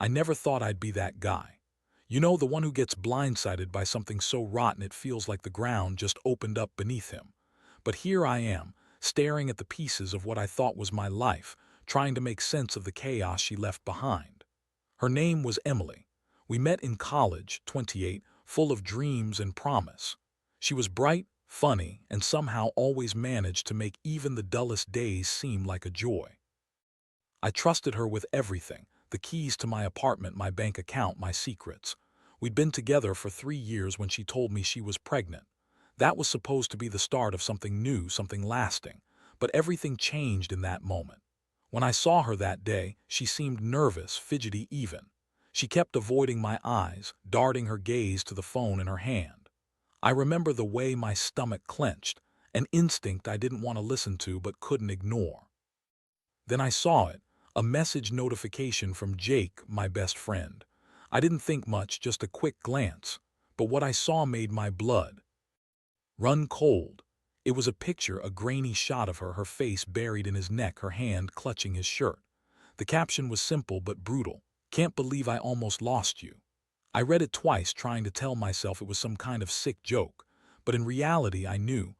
I never thought I'd be that guy. You know, the one who gets blindsided by something so rotten it feels like the ground just opened up beneath him. But here I am, staring at the pieces of what I thought was my life, trying to make sense of the chaos she left behind. Her name was Emily. We met in college, 28, full of dreams and promise. She was bright, funny, and somehow always managed to make even the dullest days seem like a joy. I trusted her with everything, the keys to my apartment, my bank account, my secrets. We'd been together for 3 years when she told me she was pregnant. That was supposed to be the start of something new, something lasting. But everything changed in that moment. When I saw her that day, she seemed nervous, fidgety even. She kept avoiding my eyes, darting her gaze to the phone in her hand. I remember the way my stomach clenched, an instinct I didn't want to listen to but couldn't ignore. Then I saw it, a message notification from Jake, my best friend. I didn't think much, just a quick glance. But what I saw made my blood run cold. It was a picture, a grainy shot of her, her face buried in his neck, her hand clutching his shirt. The caption was simple but brutal. "Can't believe I almost lost you." I read it twice, trying to tell myself it was some kind of sick joke. But in reality, I knew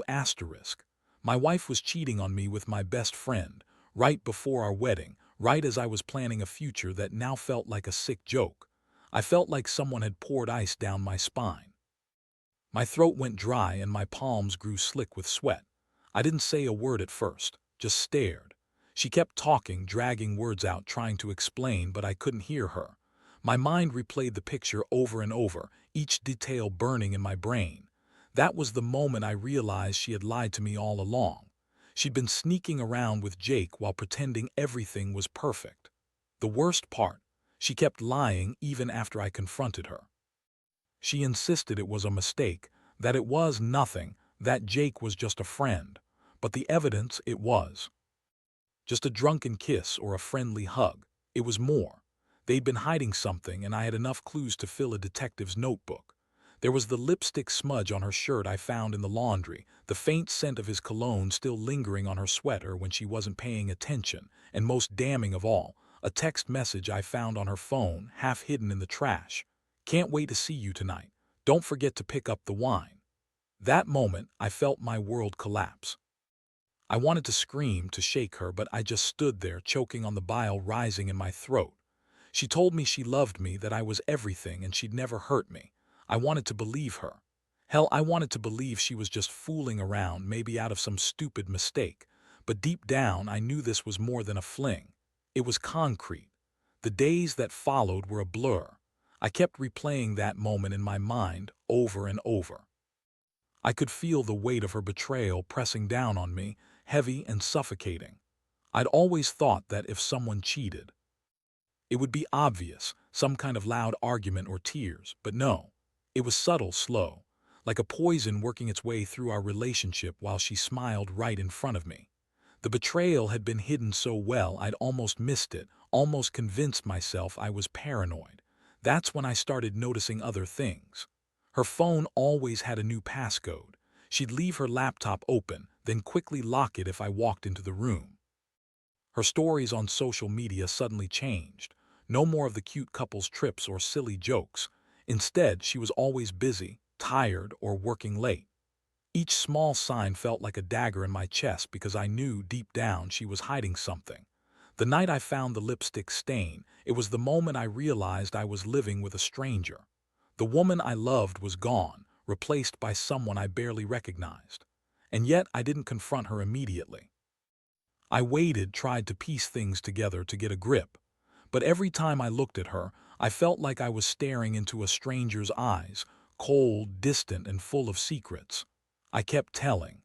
asterisk. My wife was cheating on me with my best friend, right before our wedding, right as I was planning a future that now felt like a sick joke. I felt like someone had poured ice down my spine. My throat went dry and my palms grew slick with sweat. I didn't say a word at first, just stared. She kept talking, dragging words out, trying to explain, but I couldn't hear her. My mind replayed the picture over and over, each detail burning in my brain. That was the moment I realized she had lied to me all along. She'd been sneaking around with Jake while pretending everything was perfect. The worst part, she kept lying even after I confronted her. She insisted it was a mistake, that it was nothing, that Jake was just a friend. But the evidence, it was just a drunken kiss or a friendly hug. It was more. They'd been hiding something, and I had enough clues to fill a detective's notebook. There was the lipstick smudge on her shirt I found in the laundry, the faint scent of his cologne still lingering on her sweater when she wasn't paying attention, and most damning of all, a text message I found on her phone, half hidden in the trash. "Can't wait to see you tonight. Don't forget to pick up the wine." That moment, I felt my world collapse. I wanted to scream, to shake her, but I just stood there, choking on the bile rising in my throat. She told me she loved me, that I was everything, and she'd never hurt me. I wanted to believe her. Hell, I wanted to believe she was just fooling around, maybe out of some stupid mistake. But deep down, I knew this was more than a fling. It was concrete. The days that followed were a blur. I kept replaying that moment in my mind over and over. I could feel the weight of her betrayal pressing down on me, heavy and suffocating. I'd always thought that if someone cheated, it would be obvious, some kind of loud argument or tears, but no. It was subtle, slow, like a poison working its way through our relationship while she smiled right in front of me. The betrayal had been hidden so well I'd almost missed it, almost convinced myself I was paranoid. That's when I started noticing other things. Her phone always had a new passcode. She'd leave her laptop open, then quickly lock it if I walked into the room. Her stories on social media suddenly changed. No more of the cute couples trips or silly jokes. Instead, she was always busy, tired, or working late. Each small sign felt like a dagger in my chest because I knew deep down she was hiding something. The night I found the lipstick stain, it was the moment I realized I was living with a stranger. The woman I loved was gone, replaced by someone I barely recognized. And yet I didn't confront her immediately. I waited, tried to piece things together to get a grip. But every time I looked at her, I felt like I was staring into a stranger's eyes, cold, distant, and full of secrets. I kept telling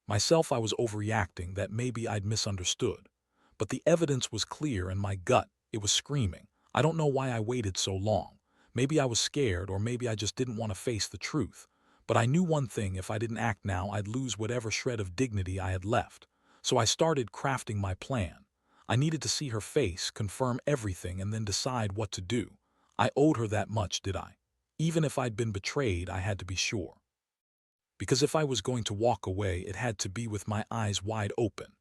myself I was overreacting, that maybe I'd misunderstood. But the evidence was clear and my gut, it was screaming. I don't know why I waited so long. Maybe I was scared, or maybe I just didn't want to face the truth. But I knew one thing: if I didn't act now, I'd lose whatever shred of dignity I had left. So I started crafting my plan. I needed to see her face, confirm everything, and then decide what to do. I owed her that much, did I? Even if I'd been betrayed, I had to be sure. Because if I was going to walk away, it had to be with my eyes wide open.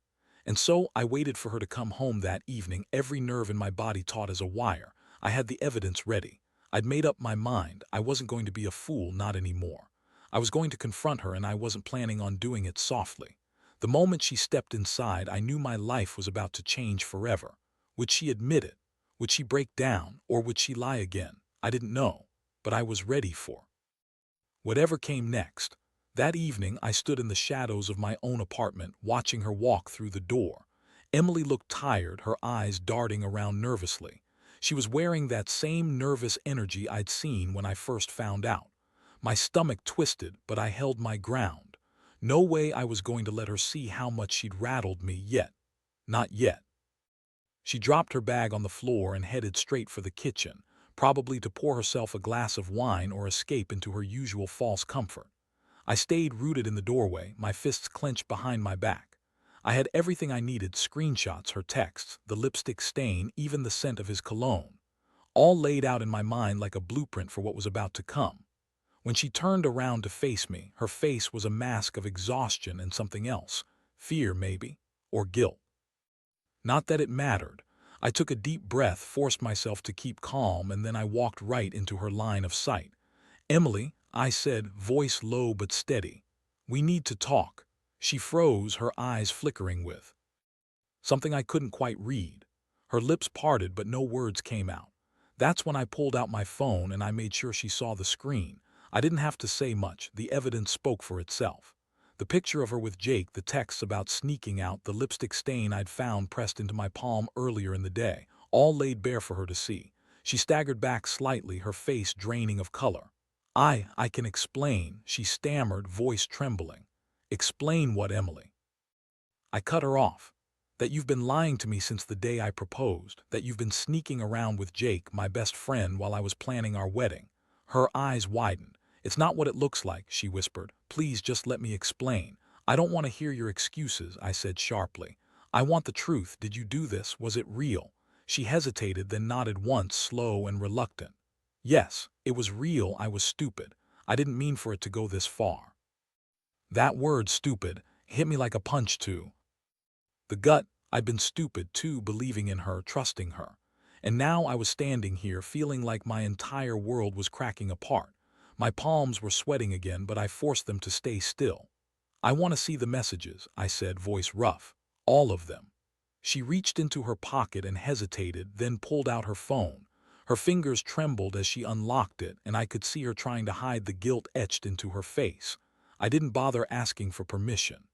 And so I waited for her to come home that evening, every nerve in my body taut as a wire. I had the evidence ready. I'd made up my mind. I wasn't going to be a fool, not anymore. I was going to confront her, and I wasn't planning on doing it softly. The moment she stepped inside, I knew my life was about to change forever. Would she admit it? Would she break down, or would she lie again? I didn't know, but I was ready for whatever came next. That evening, I stood in the shadows of my own apartment, watching her walk through the door. Emily looked tired, her eyes darting around nervously. She was wearing that same nervous energy I'd seen when I first found out. My stomach twisted, but I held my ground. No way I was going to let her see how much she'd rattled me yet. Not yet. She dropped her bag on the floor and headed straight for the kitchen, probably to pour herself a glass of wine or escape into her usual false comfort. I stayed rooted in the doorway, my fists clenched behind my back. I had everything I needed: screenshots, her texts, the lipstick stain, even the scent of his cologne, all laid out in my mind like a blueprint for what was about to come. When she turned around to face me, her face was a mask of exhaustion and something else. Fear, maybe, or guilt. Not that it mattered. I took a deep breath, forced myself to keep calm, and then I walked right into her line of sight. "Emily," I said, voice low but steady. "We need to talk." She froze, her eyes flickering with something I couldn't quite read. Her lips parted, but no words came out. That's when I pulled out my phone and I made sure she saw the screen. I didn't have to say much. The evidence spoke for itself. The picture of her with Jake, the texts about sneaking out, the lipstick stain I'd found pressed into my palm earlier in the day, all laid bare for her to see. She staggered back slightly, her face draining of color. I can explain," she stammered, voice trembling. "Explain what, Emily?" I cut her off. "That you've been lying to me since the day I proposed, that you've been sneaking around with Jake, my best friend, while I was planning our wedding." Her eyes widened. "It's not what it looks like," she whispered. "Please just let me explain." "I don't want to hear your excuses," I said sharply. "I want the truth. Did you do this? Was it real?" She hesitated, then nodded once, slow and reluctant. "Yes, it was real. I was stupid. I didn't mean for it to go this far." That word, stupid, hit me like a punch to the gut. I'd been stupid too, believing in her, trusting her. And now I was standing here, feeling like my entire world was cracking apart. My palms were sweating again, but I forced them to stay still. "I want to see the messages," I said, voice rough. "All of them." She reached into her pocket and hesitated, then pulled out her phone. Her fingers trembled as she unlocked it, and I could see her trying to hide the guilt etched into her face. I didn't bother asking for permission.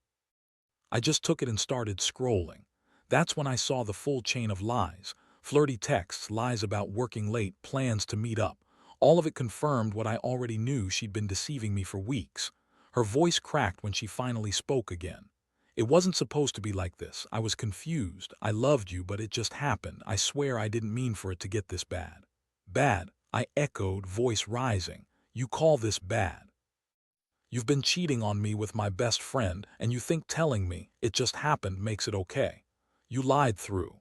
I just took it and started scrolling. That's when I saw the full chain of lies. Flirty texts, lies about working late, plans to meet up. All of it confirmed what I already knew: she'd been deceiving me for weeks. Her voice cracked when she finally spoke again. "It wasn't supposed to be like this. I was confused. I loved you, but it just happened. I swear I didn't mean for it to get this bad." "Bad?" I echoed, voice rising. "You call this bad? You've been cheating on me with my best friend, and you think telling me it just happened makes it okay? You lied through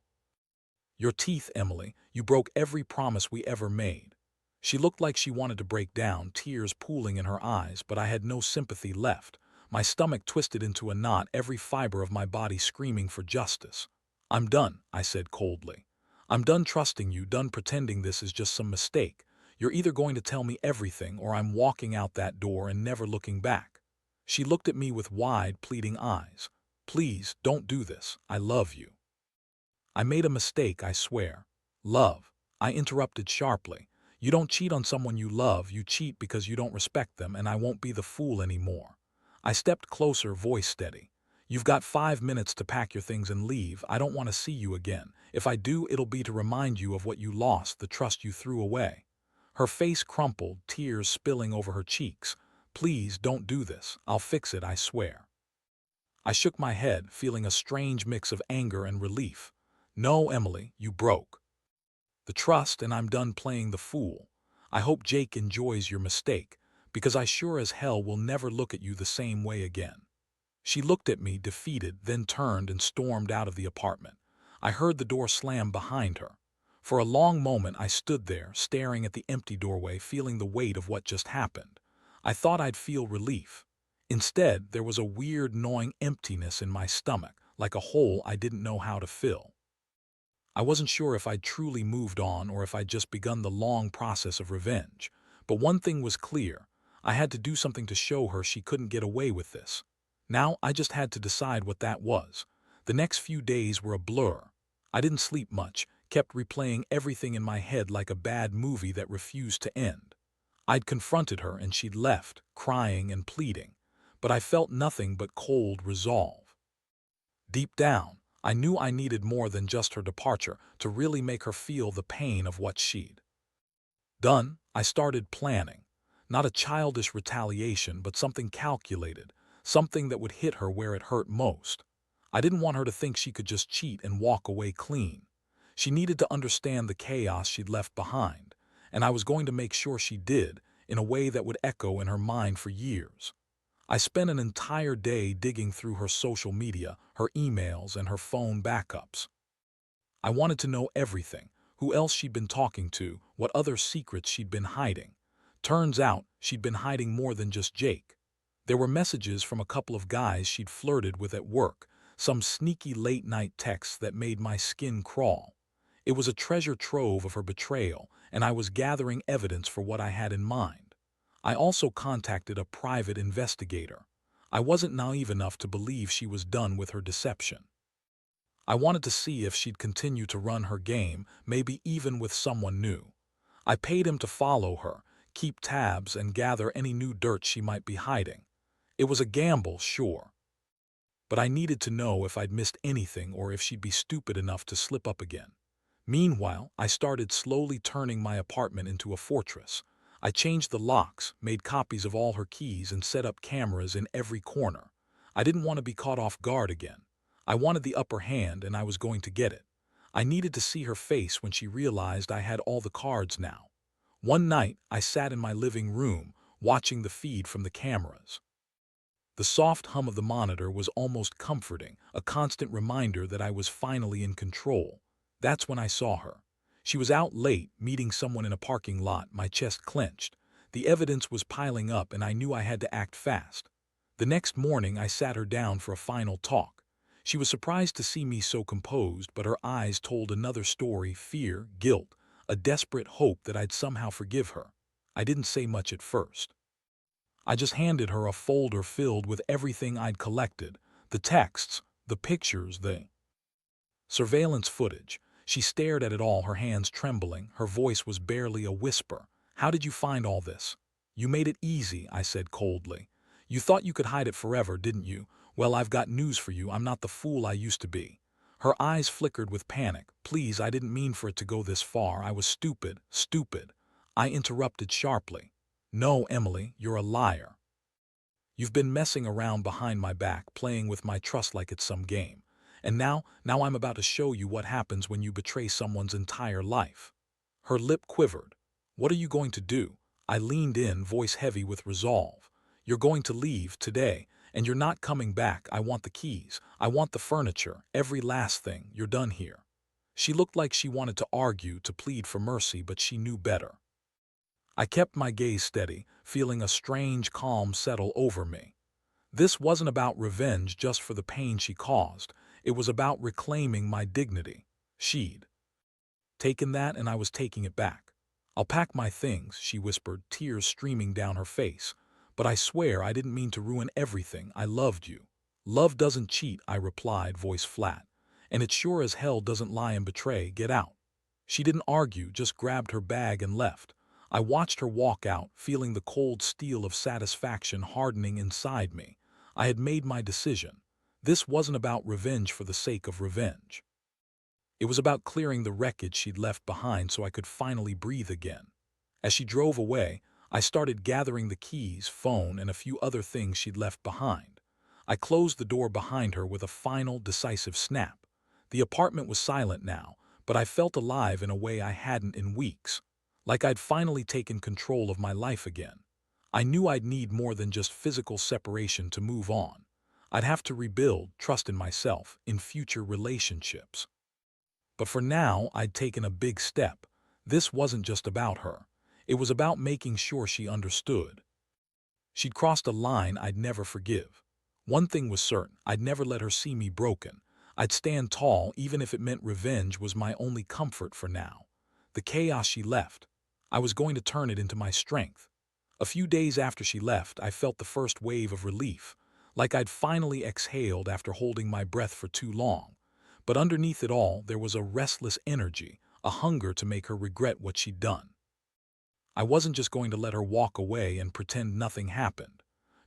your teeth, Emily. You broke every promise we ever made." She looked like she wanted to break down, tears pooling in her eyes, but I had no sympathy left. My stomach twisted into a knot, every fiber of my body screaming for justice. "I'm done," I said coldly. "I'm done trusting you, done pretending this is just some mistake. You're either going to tell me everything, or I'm walking out that door and never looking back." She looked at me with wide, pleading eyes. "Please, don't do this. I love you." "I made a mistake, I swear." "Love," I interrupted sharply. "You don't cheat on someone you love. You cheat because you don't respect them, and I won't be the fool anymore." I stepped closer, voice steady. "You've got 5 minutes to pack your things and leave. I don't want to see you again. If I do, it'll be to remind you of what you lost, the trust you threw away." Her face crumpled, tears spilling over her cheeks. "Please don't do this. I'll fix it, I swear." I shook my head, feeling a strange mix of anger and relief. "No, Emily, you broke the trust, and I'm done playing the fool. I hope Jake enjoys your mistake, because I sure as hell will never look at you the same way again." She looked at me, defeated, then turned and stormed out of the apartment. I heard the door slam behind her. For a long moment I stood there, staring at the empty doorway, feeling the weight of what just happened. I thought I'd feel relief. Instead, there was a weird, gnawing emptiness in my stomach, like a hole I didn't know how to fill. I wasn't sure if I'd truly moved on or if I'd just begun the long process of revenge. But one thing was clear. I had to do something to show her she couldn't get away with this. Now I just had to decide what that was. The next few days were a blur. I didn't sleep much, kept replaying everything in my head like a bad movie that refused to end. I'd confronted her and she'd left, crying and pleading. But I felt nothing but cold resolve. Deep down, I knew I needed more than just her departure to really make her feel the pain of what she'd done. I started planning. Not a childish retaliation, but something calculated, something that would hit her where it hurt most. I didn't want her to think she could just cheat and walk away clean. She needed to understand the chaos she'd left behind, and I was going to make sure she did, in a way that would echo in her mind for years. I spent an entire day digging through her social media, her emails, and her phone backups. I wanted to know everything, who else she'd been talking to, what other secrets she'd been hiding. Turns out, she'd been hiding more than just Jake. There were messages from a couple of guys she'd flirted with at work, some sneaky late-night texts that made my skin crawl. It was a treasure trove of her betrayal, and I was gathering evidence for what I had in mind. I also contacted a private investigator. I wasn't naive enough to believe she was done with her deception. I wanted to see if she'd continue to run her game, maybe even with someone new. I paid him to follow her, keep tabs, and gather any new dirt she might be hiding. It was a gamble, sure, but I needed to know if I'd missed anything or if she'd be stupid enough to slip up again. Meanwhile, I started slowly turning my apartment into a fortress. I changed the locks, made copies of all her keys, and set up cameras in every corner. I didn't want to be caught off guard again. I wanted the upper hand, and I was going to get it. I needed to see her face when she realized I had all the cards now. One night, I sat in my living room, watching the feed from the cameras. The soft hum of the monitor was almost comforting, a constant reminder that I was finally in control. That's when I saw her. She was out late, meeting someone in a parking lot, my chest clenched. The evidence was piling up, and I knew I had to act fast. The next morning, I sat her down for a final talk. She was surprised to see me so composed, but her eyes told another story: fear, guilt, a desperate hope that I'd somehow forgive her. I didn't say much at first. I just handed her a folder filled with everything I'd collected: the texts, the pictures, the surveillance footage. She stared at it all, her hands trembling. Her voice was barely a whisper. "How did you find all this?" "You made it easy," I said coldly. "You thought you could hide it forever, didn't you? Well, I've got news for you. I'm not the fool I used to be." Her eyes flickered with panic. "Please, I didn't mean for it to go this far. I was stupid, stupid." I interrupted sharply. "No, Emily, you're a liar. You've been messing around behind my back, playing with my trust like it's some game. And now I'm about to show you what happens when you betray someone's entire life." Her lip quivered. "What are you going to do?" I leaned in, voice heavy with resolve. "You're going to leave today, and you're not coming back. I want the keys. I want the furniture, every last thing. You're done here." She looked like she wanted to argue, to plead for mercy, but she knew better. I kept my gaze steady, feeling a strange calm settle over me. This wasn't about revenge just for the pain she caused. It was about reclaiming my dignity. She'd taken that, and I was taking it back. "I'll pack my things," she whispered, tears streaming down her face. "But I swear I didn't mean to ruin everything. I loved you." "Love doesn't cheat," I replied, voice flat. "And it sure as hell doesn't lie and betray. Get out." She didn't argue, just grabbed her bag and left. I watched her walk out, feeling the cold steel of satisfaction hardening inside me. I had made my decision. This wasn't about revenge for the sake of revenge. It was about clearing the wreckage she'd left behind so I could finally breathe again. As she drove away, I started gathering the keys, phone, and a few other things she'd left behind. I closed the door behind her with a final, decisive snap. The apartment was silent now, but I felt alive in a way I hadn't in weeks. Like I'd finally taken control of my life again. I knew I'd need more than just physical separation to move on. I'd have to rebuild trust in myself, in future relationships. But for now, I'd taken a big step. This wasn't just about her. It was about making sure she understood. She'd crossed a line I'd never forgive. One thing was certain: I'd never let her see me broken, I'd stand tall even if it meant revenge was my only comfort for now. The chaos she left, I was going to turn it into my strength. A few days after she left, I felt the first wave of relief, like I'd finally exhaled after holding my breath for too long. But underneath it all, there was a restless energy, a hunger to make her regret what she'd done. I wasn't just going to let her walk away and pretend nothing happened.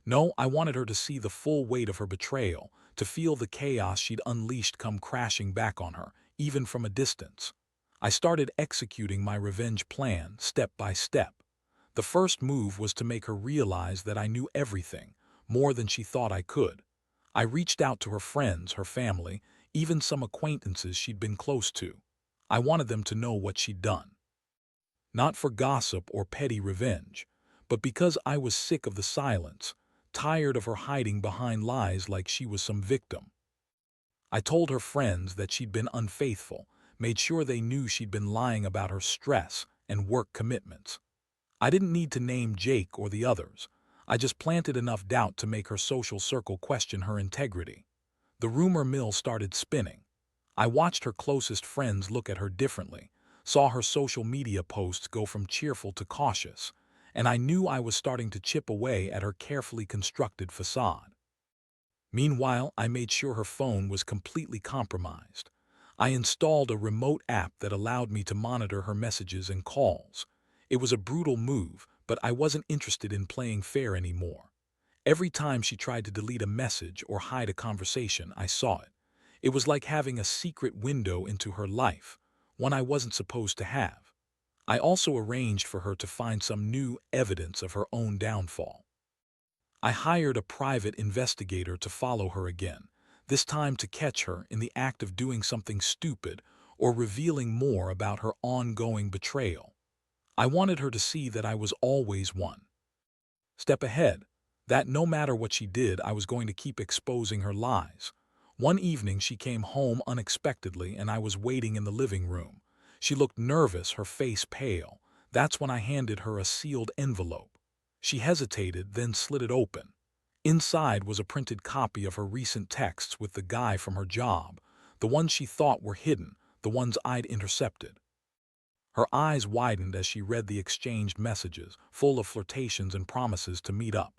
No, I wanted her to see the full weight of her betrayal, to feel the chaos she'd unleashed come crashing back on her, even from a distance. I started executing my revenge plan, step by step. The first move was to make her realize that I knew everything, more than she thought I could. I reached out to her friends, her family, even some acquaintances she'd been close to. I wanted them to know what she'd done. Not for gossip or petty revenge, but because I was sick of the silence, tired of her hiding behind lies like she was some victim. I told her friends that she'd been unfaithful, made sure they knew she'd been lying about her stress and work commitments. I didn't need to name Jake or the others. I just planted enough doubt to make her social circle question her integrity. The rumor mill started spinning. I watched her closest friends look at her differently, saw her social media posts go from cheerful to cautious, and I knew I was starting to chip away at her carefully constructed facade. Meanwhile, I made sure her phone was completely compromised. I installed a remote app that allowed me to monitor her messages and calls. It was a brutal move, but I wasn't interested in playing fair anymore. Every time she tried to delete a message or hide a conversation, I saw it. It was like having a secret window into her life, one I wasn't supposed to have. I also arranged for her to find some new evidence of her own downfall. I hired a private investigator to follow her again, this time to catch her in the act of doing something stupid or revealing more about her ongoing betrayal. I wanted her to see that I was always one step ahead, that no matter what she did, I was going to keep exposing her lies. One evening she came home unexpectedly and I was waiting in the living room. She looked nervous, her face pale. That's when I handed her a sealed envelope. She hesitated, then slid it open. Inside was a printed copy of her recent texts with the guy from her job, the ones she thought were hidden, the ones I'd intercepted. Her eyes widened as she read the exchanged messages, full of flirtations and promises to meet up.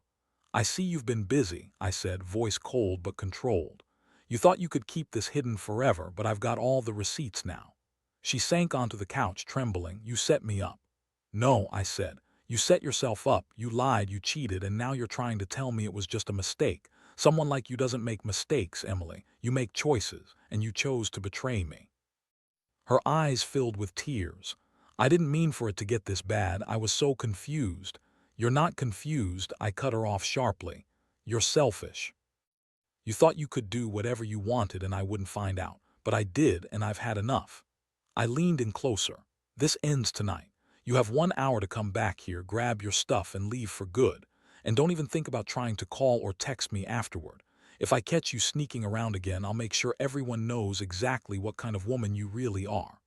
"I see you've been busy," I said, voice cold but controlled. "You thought you could keep this hidden forever, but I've got all the receipts now." She sank onto the couch, trembling. "You set me up." "No," I said. "You set yourself up, you lied, you cheated, and now you're trying to tell me it was just a mistake. Someone like you doesn't make mistakes, Emily. You make choices, and you chose to betray me." Her eyes filled with tears. "I didn't mean for it to get this bad. I was so confused." "You're not confused," I cut her off sharply. "You're selfish. You thought you could do whatever you wanted and I wouldn't find out. But I did, and I've had enough." I leaned in closer. "This ends tonight. You have 1 hour to come back here, grab your stuff, and leave for good. And don't even think about trying to call or text me afterward. If I catch you sneaking around again, I'll make sure everyone knows exactly what kind of woman you really are."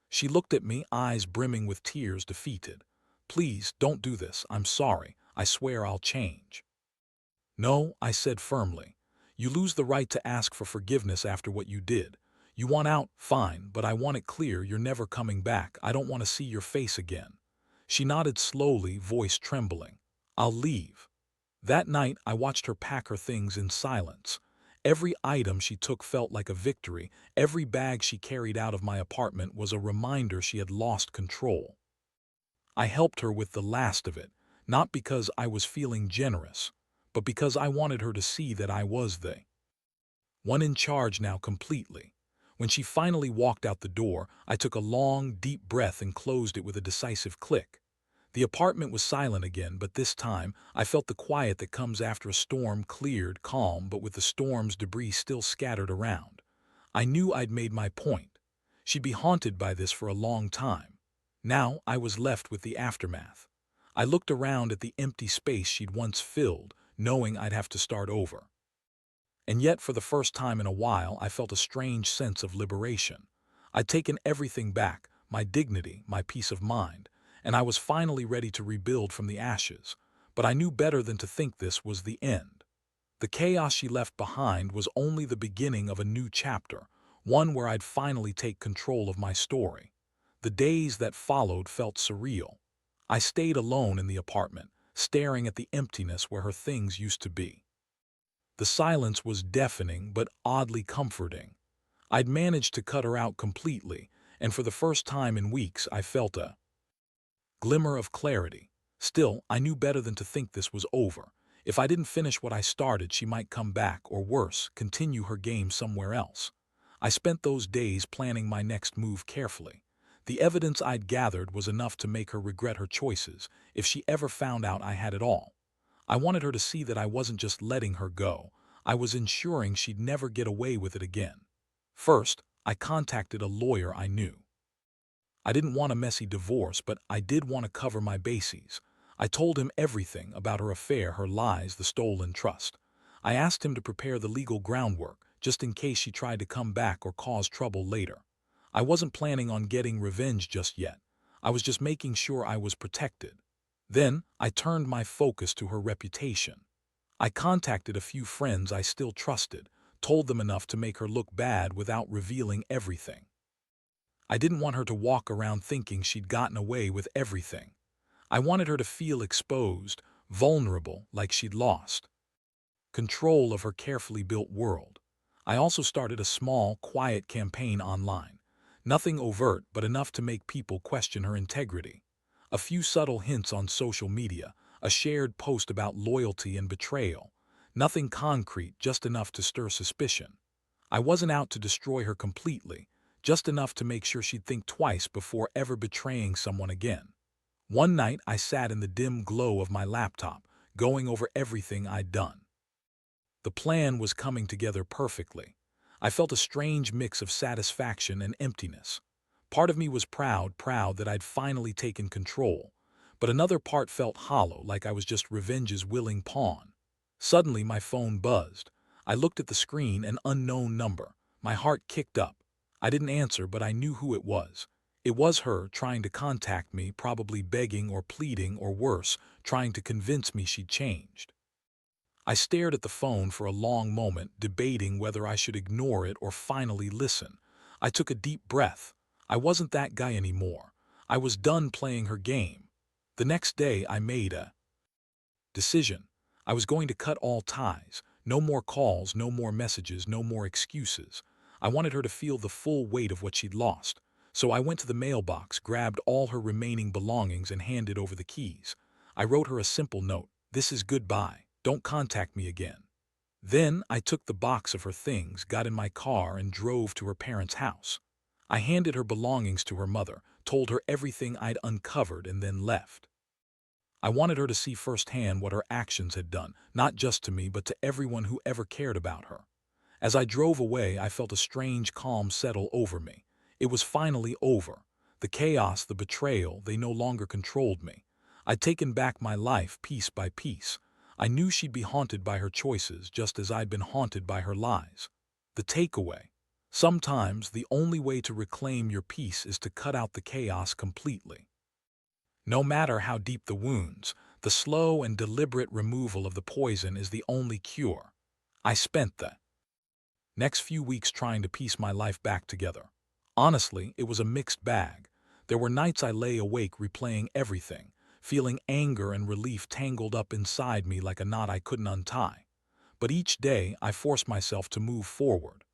She looked at me, eyes brimming with tears, defeated. "Please, don't do this. I'm sorry. I swear I'll change." "No," I said firmly. "You lose the right to ask for forgiveness after what you did. You want out, fine, but I want it clear you're never coming back. I don't want to see your face again." She nodded slowly, voice trembling. "I'll leave." That night, I watched her pack her things in silence. Every item she took felt like a victory. Every bag she carried out of my apartment was a reminder she had lost control. I helped her with the last of it, not because I was feeling generous, but because I wanted her to see that I was the one in charge now completely. When she finally walked out the door, I took a long, deep breath and closed it with a decisive click. The apartment was silent again, but this time I felt the quiet that comes after a storm, cleared, calm, but with the storm's debris still scattered around. I knew I'd made my point. She'd be haunted by this for a long time. Now I was left with the aftermath. I looked around at the empty space she'd once filled, knowing I'd have to start over. And yet, for the first time in a while, I felt a strange sense of liberation. I'd taken everything back, my dignity, my peace of mind, and I was finally ready to rebuild from the ashes. But I knew better than to think this was the end. The chaos she left behind was only the beginning of a new chapter, one where I'd finally take control of my story. The days that followed felt surreal. I stayed alone in the apartment, staring at the emptiness where her things used to be. The silence was deafening but oddly comforting. I'd managed to cut her out completely, and for the first time in weeks I felt a glimmer of clarity. Still, I knew better than to think this was over. If I didn't finish what I started, she might come back, or worse, continue her game somewhere else. I spent those days planning my next move carefully. The evidence I'd gathered was enough to make her regret her choices if she ever found out I had it all. I wanted her to see that I wasn't just letting her go. I was ensuring she'd never get away with it again. First, I contacted a lawyer I knew. I didn't want a messy divorce, but I did want to cover my bases. I told him everything about her affair, her lies, the stolen trust. I asked him to prepare the legal groundwork, just in case she tried to come back or cause trouble later. I wasn't planning on getting revenge just yet. I was just making sure I was protected. Then, I turned my focus to her reputation. I contacted a few friends I still trusted, told them enough to make her look bad without revealing everything. I didn't want her to walk around thinking she'd gotten away with everything. I wanted her to feel exposed, vulnerable, like she'd lost control of her carefully built world. I also started a small, quiet campaign online. Nothing overt, but enough to make people question her integrity. A few subtle hints on social media, a shared post about loyalty and betrayal. Nothing concrete, just enough to stir suspicion. I wasn't out to destroy her completely, just enough to make sure she'd think twice before ever betraying someone again. One night, I sat in the dim glow of my laptop, going over everything I'd done. The plan was coming together perfectly. I felt a strange mix of satisfaction and emptiness. Part of me was proud that I'd finally taken control, but another part felt hollow, like I was just revenge's willing pawn. Suddenly, my phone buzzed. I looked at the screen, an unknown number. My heart kicked up. I didn't answer, but I knew who it was. It was her, trying to contact me, probably begging or pleading, or worse, trying to convince me she'd changed. I stared at the phone for a long moment, debating whether I should ignore it or finally listen. I took a deep breath. I wasn't that guy anymore. I was done playing her game. The next day, I made a decision. I was going to cut all ties. No more calls, no more messages, no more excuses. I wanted her to feel the full weight of what she'd lost. So I went to the mailbox, grabbed all her remaining belongings, and handed over the keys. I wrote her a simple note. "This is goodbye. Don't contact me again." Then I took the box of her things, got in my car, and drove to her parents' house. I handed her belongings to her mother, told her everything I'd uncovered, and then left. I wanted her to see firsthand what her actions had done, not just to me, but to everyone who ever cared about her. As I drove away, I felt a strange calm settle over me. It was finally over. The chaos, the betrayal, they no longer controlled me. I'd taken back my life piece by piece. I knew she'd be haunted by her choices, just as I'd been haunted by her lies. The takeaway: sometimes the only way to reclaim your peace is to cut out the chaos completely. No matter how deep the wounds, the slow and deliberate removal of the poison is the only cure. I spent the next few weeks trying to piece my life back together. Honestly, it was a mixed bag. There were nights I lay awake replaying everything, feeling anger and relief tangled up inside me like a knot I couldn't untie. But each day, I forced myself to move forward.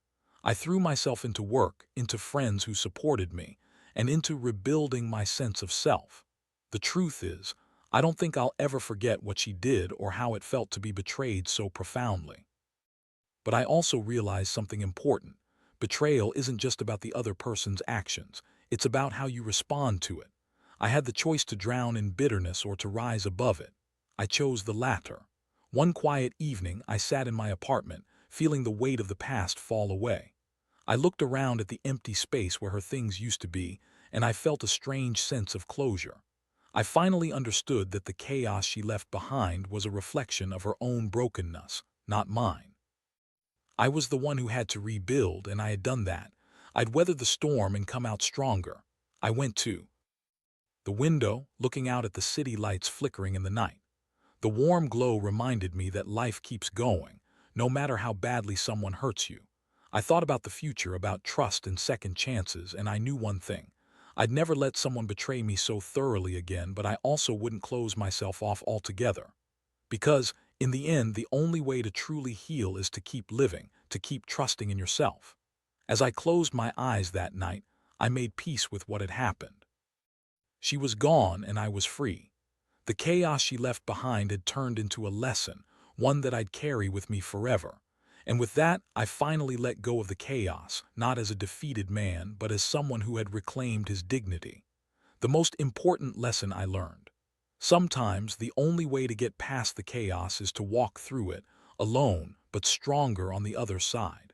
I threw myself into work, into friends who supported me, and into rebuilding my sense of self. The truth is, I don't think I'll ever forget what she did or how it felt to be betrayed so profoundly. But I also realized something important. Betrayal isn't just about the other person's actions. It's about how you respond to it. I had the choice to drown in bitterness or to rise above it. I chose the latter. One quiet evening, I sat in my apartment, feeling the weight of the past fall away. I looked around at the empty space where her things used to be, and I felt a strange sense of closure. I finally understood that the chaos she left behind was a reflection of her own brokenness, not mine. I was the one who had to rebuild, and I had done that. I'd weathered the storm and come out stronger. I went to the window, looking out at the city lights flickering in the night. The warm glow reminded me that life keeps going, no matter how badly someone hurts you. I thought about the future, about trust and second chances, and I knew one thing. I'd never let someone betray me so thoroughly again, but I also wouldn't close myself off altogether. Because, in the end, the only way to truly heal is to keep living, to keep trusting in yourself. As I closed my eyes that night, I made peace with what had happened. She was gone and I was free. The chaos she left behind had turned into a lesson, one that I'd carry with me forever. And with that, I finally let go of the chaos, not as a defeated man, but as someone who had reclaimed his dignity. The most important lesson I learned. Sometimes the only way to get past the chaos is to walk through it, alone, but stronger on the other side.